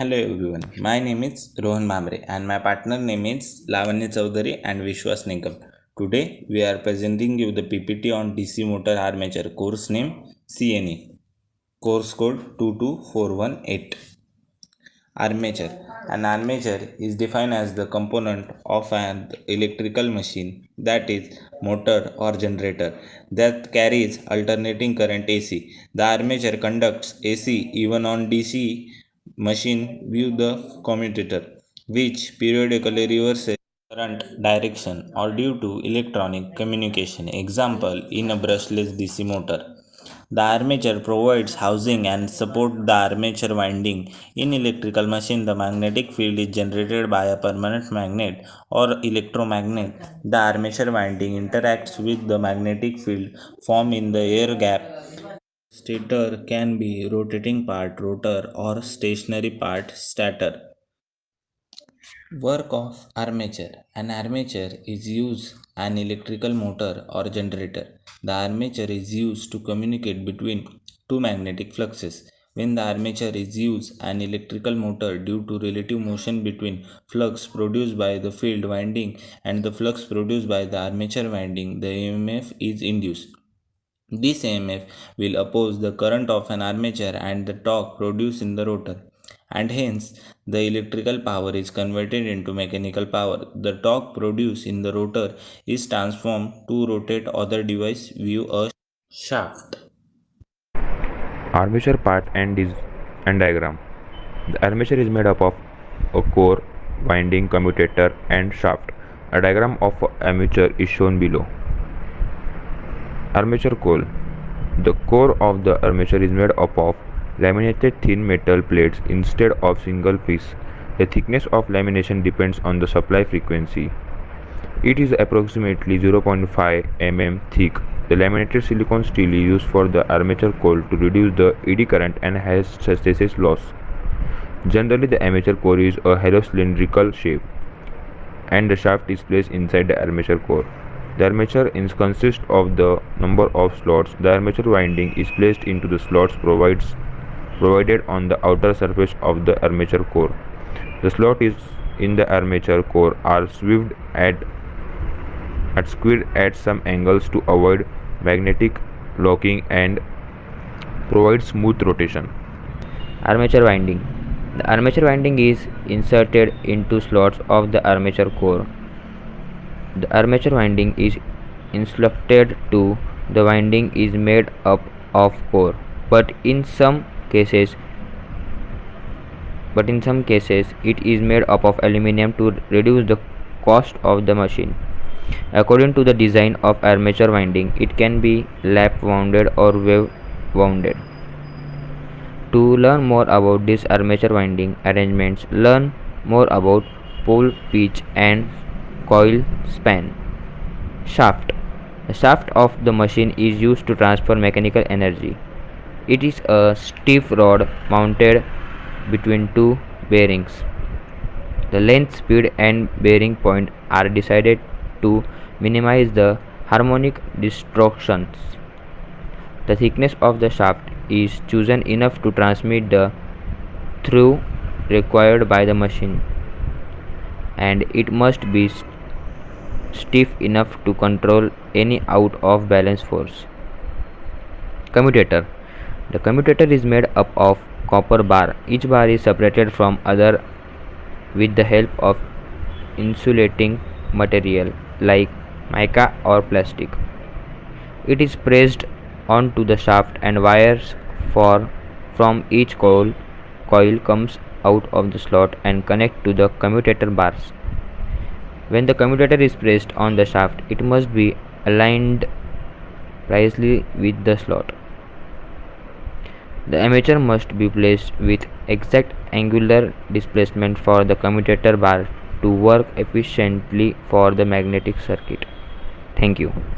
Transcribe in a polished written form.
Hello everyone, my name is Rohan Mamre and my partner name is Lavanya Chaudhary and Vishwas Nigam. Today we are presenting you the PPT on DC motor armature course name CNE, course code 22418. Armature. An armature is defined as the component of an electrical machine, that is, motor or generator, that carries alternating current AC. The armature conducts AC even on DC machine view the commutator, which periodically reverses current direction or due to electronic communication. Example in a brushless DC motor. The armature provides housing and support the armature winding. In electrical machine, the magnetic field is generated by a permanent magnet or electromagnet. The armature winding interacts with the magnetic field formed in the air gap. Stator can be rotating part rotor or stationary part stator. Work of armature. An armature is used an electrical motor or generator. The armature is used to communicate between two magnetic fluxes. When the armature is used an electrical motor due to relative motion between flux produced by the field winding and the flux produced by the armature winding, the EMF is induced. This EMF will oppose the current of an armature and the torque produced in the rotor, and hence the electrical power is converted into mechanical power. The torque produced in the rotor is transformed to rotate other device view a shaft. Armature part and diagram. The armature is made up of a core, winding, commutator, and shaft. A diagram of armature is shown below. Armature coil. The core of the armature is made up of laminated thin metal plates instead of single piece. The thickness of lamination depends on the supply frequency. It is approximately 0.5 mm thick. The laminated silicon steel is used for the armature coil to reduce the eddy current and has hysteresis loss. Generally, the armature core is a hollow cylindrical shape, and the shaft is placed inside the armature core. The armature consists of the number of slots. The armature winding is placed into the slots provided on the outer surface of the armature core. The slots in the armature core are squeezed at some angles to avoid magnetic locking and provide smooth rotation. Armature winding. The armature winding is inserted into slots of the armature core. The armature winding is insulated to the winding is made up of core, but in some cases it is made up of aluminum to reduce the cost of the machine. According to the design of armature winding, it can be lap wounded or wave wounded. To learn more about this armature winding arrangements, learn more about pole pitch and coil span. Shaft. The shaft of the machine is used to transfer mechanical energy. It is a stiff rod mounted between two bearings. The length, speed and bearing point are decided to minimize the harmonic distortions. The thickness of the shaft is chosen enough to transmit the through required by the machine, and it must be stiff enough to control any out of balance force. Commutator. The commutator is made up of copper bar. Each bar is separated from other with the help of insulating material like mica or plastic. It is pressed onto the shaft and wires from each coil comes out of the slot and connect to the commutator bars. When the commutator is pressed on the shaft, it must be aligned precisely with the slot. The armature must be placed with exact angular displacement for the commutator bar to work efficiently for the magnetic circuit. Thank you.